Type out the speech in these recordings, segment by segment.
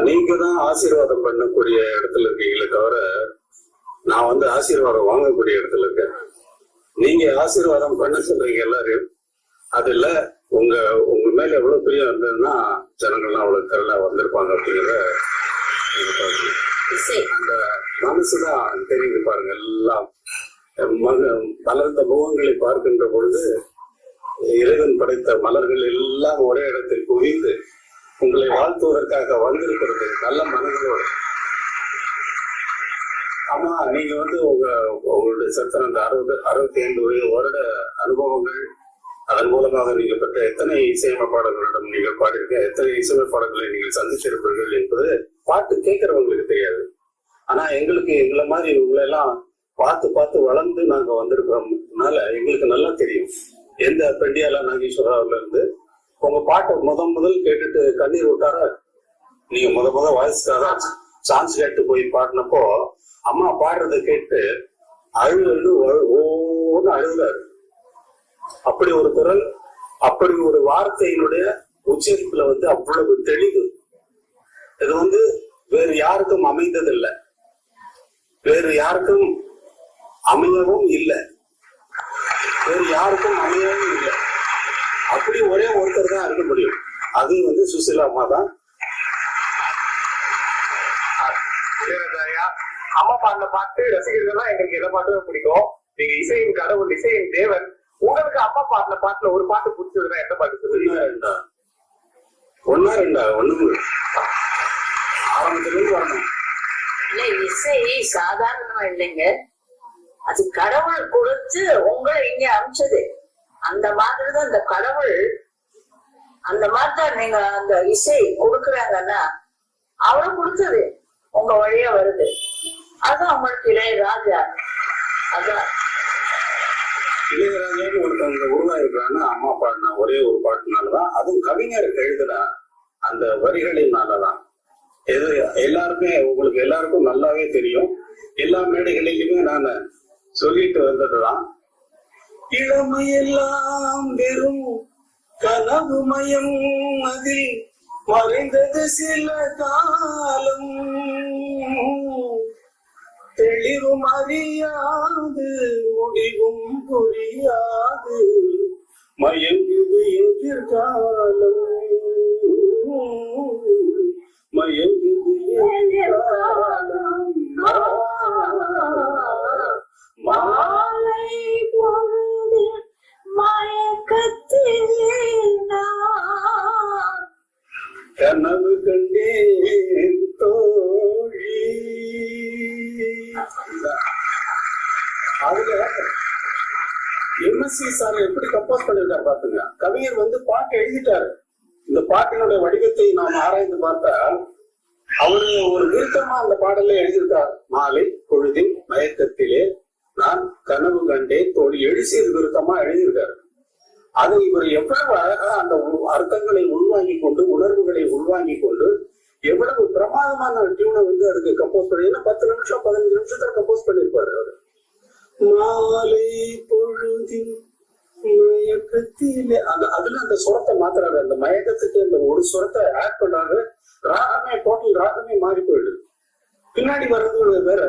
நீங்க தான் ஆசீர்வாதம் பண்ணக்கூடிய இடத்துல இருக்கீங்களே தவிர நான் வந்து ஆசீர்வாதம் வாங்கக்கூடிய இடத்துல இருக்கேன். நீங்க ஆசீர்வாதம் பண்ண சொல்றீங்க எல்லாரும். அதுல உங்க மேல எவ்வளவு பிரியம் இருந்ததுன்னா ஜனங்கள்லாம் அவ்வளவு திரளா வந்திருப்பாங்க அப்படிங்கிறத அந்த மனசுதான் தெரிந்து பாருங்க. எல்லாம் மலர்ந்த முகங்களை பார்க்கின்ற பொழுது இறைவன் படைத்த மலர்கள் எல்லாம் ஒரே இடத்தில் குவிந்து உங்களை வாழ்த்துவதற்காக வந்திருக்கிறது நல்ல மனங்களோடு. ஆமா, நீங்க வந்து உங்களுடைய சத்தம் அந்த 65 வருட அனுபவங்கள், அதன் மூலமாக நீங்க பெற்ற எத்தனை இசையமைப்பாளர்களிடம் நீங்கள் பாடியிருக்க, எத்தனை இசையமைப்பாளர்களை நீங்கள் சந்திச்சிருப்பீர்கள் என்பது பாட்டு கேட்கறவங்களுக்கு தெரியாது. ஆனா எங்களை மாதிரி உங்களை எல்லாம் பார்த்து வளர்ந்து நாங்க வந்திருக்கிறோம்னால எங்களுக்கு நல்லா தெரியும். எந்த பெண்டியால நாகேஸ்வராவில இருந்து உங்க பாட்டை முதல் கேட்டுட்டு கண்ணீர் விட்டாரா? நீங்க முத வாய்ஸ்க்காக சான்ஸ் கேட்டு போய் பாடினப்போ அம்மா பாடுறத கேட்டு அழுது ஓன்னு அழுதாரு. அப்படி ஒரு குரல், அப்படி ஒரு வார்த்தையினுடைய உச்சரிப்புல வந்து அவ்வளவு தெளிவு. இது வந்து வேறு யாருக்கும் அமைந்ததில்லை, வேறு யாருக்கும் அமையவும் இல்லை, வேறு யாருக்கும் அமையவும் இல்லை. அப்படி ஒரே ஒருத்தர் தான் இருக்க முடியும். அது வந்து சுசிலா அம்மா தான். அம்மா பாடின பாட்டு ரசிகர்கள்லாம் எங்களுக்கு எந்த பாட்டுமே பிடிக்கும். நீங்க இசையின் கடவுள், இசையின் தேவன். உங்களுக்கு அம்மா பாடின பாட்டுல ஒரு பாட்டு பிடிச்சதுன்னா எந்த பாட்டு சொல்லுவீங்க? ஒன்னா ரெண்டா? ஒண்ணு ஆரம்பத்துல இருந்து வரணும். இல்ல, இசை சாதாரணமா இல்லைங்க. அது கடவுள் கொடுத்து உங்களை இங்க அமிச்சது. அந்த மாதிரிதான் இந்த கடவுள், அந்த மாதிரிதான் நீங்க அந்த இசை கொடுக்குறாங்கன்னா அவரும் கொடுத்தது உங்க வழியா வருது. அதுதான் உங்களுக்கு இளையராஜா. அதான் இளையராஜான்னு ஒருத்தவங்க உருவாயிருக்காங்கன்னா அம்மா பாடின ஒரே ஒரு பாட்டுனாலதான், அதுவும் கவிஞர் எழுதுன அந்த வரிகளினாலதான். எல்லாருமே உங்களுக்கு எல்லாருக்கும் நல்லாவே தெரியும். எல்லா மேடைகளிலுமே நான் சொல்லிட்டு வந்ததுதான், இளமையெல்லாம் வெறும் கனவு மயம், அதில் மறைந்தது சில காலம், தெளிவும் அறியாது முடிவும் புரியாது மயங்குது எதிர்காலம், மயங்குது எதிர்காலம். மாலை பொழுது மயக்கத்திலே நான் கனவு கண்டேன் தோழி. அதுல எம்எஸ்சி சார் எப்படி கம்போஸ் பண்ணிருக்காரு பாத்துங்க. கவிஞர் வந்து பாட்டு எழுதிட்டாரு. இந்த பாட்டினுடைய வடிவத்தை நாம் ஆராய்ந்து பார்த்தால் அவரு ஒரு விருத்தமா அந்த பாடல எழுதியிருக்கார். மாலை பொழுதின் மயக்கத்திலே நான் கனவு கண்டேன் தோழி, எழுசியது விருத்தமா எழுதியிருக்காரு. அதை இவர் எவ்வளவு அழகா அந்த அர்த்தங்களை உள்வாங்கி கொண்டு, உணர்வுகளை உள்வாங்கி கொண்டு எவ்வளவு பிரமாதமான டியூனை வந்து அதுக்கு கம்போஸ் பண்ணி 10 நிமிஷம் 15 நிமிஷத்துல கம்போஸ் பண்ணிருப்பாரு அவரு. மாலை பொழுதின் மயக்கத்திலே அதுல அந்த சுரத்தை மாத்துறாரு. அந்த மயக்கத்துக்கு அந்த ஒரு சுரத்தை ஆட் பண்றாரு. ராகமே டோட்டல் ராகமே மாறி போயிடுது. பின்னாடி வர்றது வேற.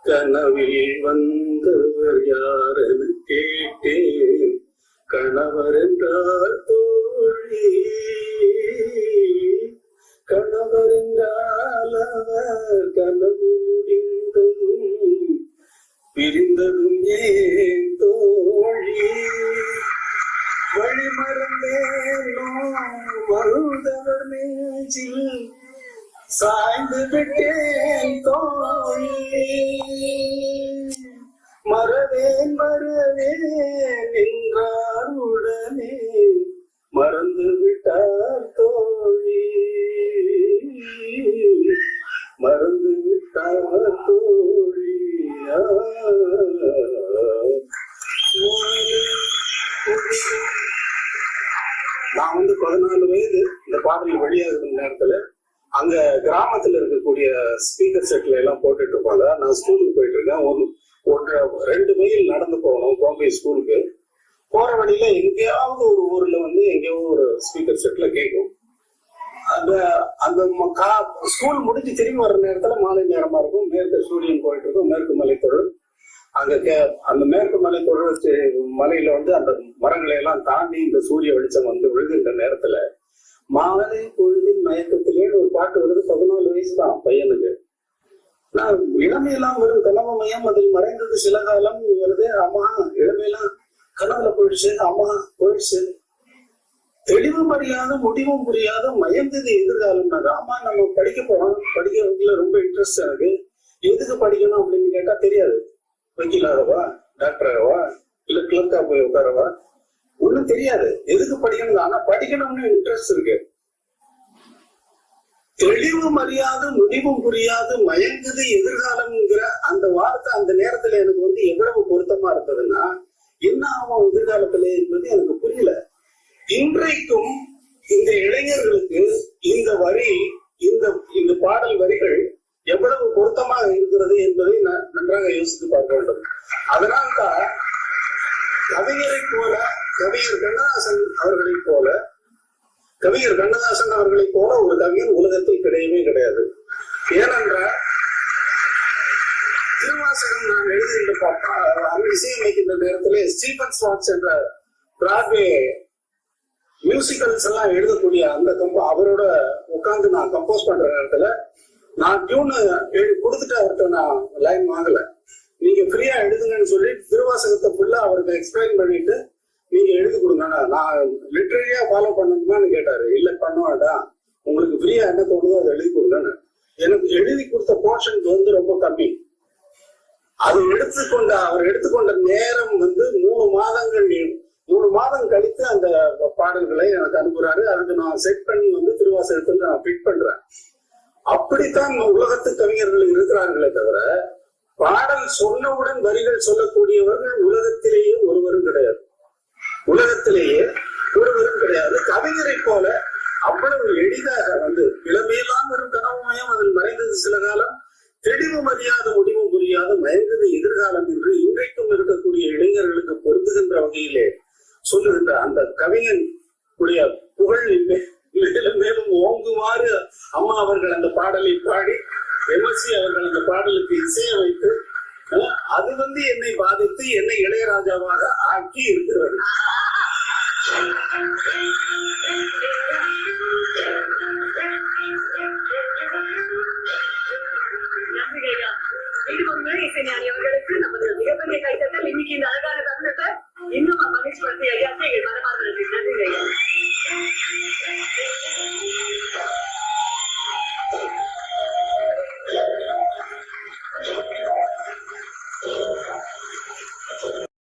கனவில் வந்தவர் யாரென்னு கேட்டேன், கணவர் என்றார் தோழி, கணவர் என்றால் அவர் கனவு முடிந்ததும் பிரிந்ததும் ஏன் தோழி, வழி மறந்தேனோ மருந்தவர் நெஞ்சில் சாய்ந்து விட்டேன் தோழி, மறவேன் என்றார் உடனே மறந்து விட்டார் தோழி, மறந்து விட்டார் தோழி. நான் வந்து 14 வயது இந்த பாடல் வெளியாகிற நேரத்துல அங்க கிராமத்துல இருக்கக்கூடிய ஸ்பீக்கர் செட்ல எல்லாம் போட்டுட்டு இருப்பாங்க. நான் ஸ்கூலுக்கு போயிட்டு இருக்கேன். 2 மைல் நடந்து போகணும் பாம்பே ஸ்கூலுக்கு. போற வழியில எங்கேயாவது ஒரு ஊர்ல வந்து எங்கேயோ ஒரு ஸ்பீக்கர் செட்ல கேட்கும். அந்த அந்த ஸ்கூல் முடிஞ்சு திரும்பி வர்ற நேரத்துல மாலை நேரமா இருக்கும், மேற்கு சூரியன் போயிட்டு இருக்கும், மேற்கு மலைத்தொடர். அங்க அந்த மேற்கு மலைத்தொடர் மலையில வந்து அந்த மரங்களை எல்லாம் தாண்டி இந்த சூரிய வெளிச்சம் வந்து விழுகின்ற நேரத்துல மாலை பொழுதின் மயக்கத்திலேன்னு ஒரு பாட்டு வருது. 14 வயசு தான் பையனுக்கு. நான் இளமையெல்லாம் வரும் கனவு மையம் அதில் மறைந்தது சில காலம் வருது. அம்மா இளமையெல்லாம் கனவுல போயிடுச்சு, அம்மா போயிடுச்சு. தெளிவு அறியாத முடிவும் புரியாத மயந்தது எதிர்காலம். அம்மா நம்ம படிக்க போறோம், படிக்கிறதுல ரொம்ப இன்ட்ரெஸ்ட் எனக்கு. எதுக்கு படிக்கணும் அப்படின்னு கேட்டா தெரியாது. வக்கீலாகவா, டாக்டராகவா, இல்ல கிளர்க்கா போய் உட்காரவா, ஒண்ணும் தெரியாது. எதுக்கு படிக்கணும், ஆனா படிக்கணும்னு இன்ட்ரெஸ்ட் இருக்கு. தெளிவு அறியாத முடிவும் புரியாது மயங்குது எதிர்காலம்ங்கிற அந்த வார்த்தை அந்த நேரத்துல எனக்கு வந்து எவ்வளவு பொருத்தமா இருந்ததுன்னா, என்ன ஆகும் எதிர்காலத்துல என்பது எனக்கு புரியல. இன்றைக்கும் இந்த இளைஞர்களுக்கு இந்த வரி, இந்த பாடல் வரிகள் எவ்வளவு பொருத்தமாக இருக்கிறது என்பதை நன்றாக யோசித்து பார்க்க வேண்டும். அதனால்தான் கவிஞரை போல, கவிஞர் கண்ணதாசன் அவர்களை போல ஒரு கவிஞன் உலகத்தில் கிடையவே கிடையாது. ஏனென்றால் திருவாசகம் நான் எழுதுகின்ற இசையமைக்கின்ற நேரத்திலே ஸ்டீபன் ஸ்வாட்ஸ் என்ற பிராட்வே மியூசிக்கல்ஸ் எல்லாம் எழுதக்கூடிய அந்த அவரோட உட்கார்ந்து நான் கம்போஸ் பண்ற நேரத்துல நான் டியூன் கொடுத்துட்டு அவர்கிட்ட நான் லைன் வாங்கல. நீங்க ஃப்ரீயா எழுதுங்கன்னு சொல்லி திருவாசகத்தை ஃபுல்லா அவருக்கு எக்ஸ்பிளைன் பண்ணிட்டு நீங்க எழுதி கொடுங்க, நான் லிட்ரரியா ஃபாலோ பண்ணணுமான்னு கேட்டாரு. இல்ல பண்ணுவாடா, உங்களுக்கு ஃப்ரீயா என்ன தோணுதோ அதை எழுதி கொடுங்கன்னு. எனக்கு எழுதி கொடுத்த போர்ஷன் வந்து ரொம்ப கம்மி. அது அவர் எடுத்துக்கொண்ட நேரம் வந்து 3 மாதம் கழித்து அந்த பாடல்களை எனக்கு அனுப்புறாரு. அதுக்கு நான் செட் பண்ணி வந்து திருவாசகத்தில் நான் ஃபிட் பண்றேன். அப்படித்தான் உலகத்து கவிஞர்கள் இருக்கிறார்களே தவிர, பாடல் சொன்னவுடன் வரிகள் சொல்லக்கூடியவர்கள் உலகத்திலேயே ஒருவரும் கிடையாது. கவிஞரை போல அவ்வளவு எளிதாக வந்து இளமையெல்லாம் வரும் கனவு மயம் அதில் மறைந்தது சில காலம், தெளிவு அறியாத முடிவும் புரியாத மயங்குது எதிர்காலம் என்று இன்றைக்கும் இருக்கக்கூடிய இளைஞர்களுக்கு பொருந்துகின்ற வகையிலே சொல்லுகின்ற அந்த கவிஞன் உடைய புகழ் மேலும் மேலும் ஓங்குமாறு அம்மா அவர்கள் அந்த பாடலை பாடி, எம்எஸ்சி அவர்கள் அந்த பாடலுக்கு இசையமைத்து, அது வந்து என்னை பாதித்து என்னை இளையராஜாவாக ஆக்கி இருக்கிறது.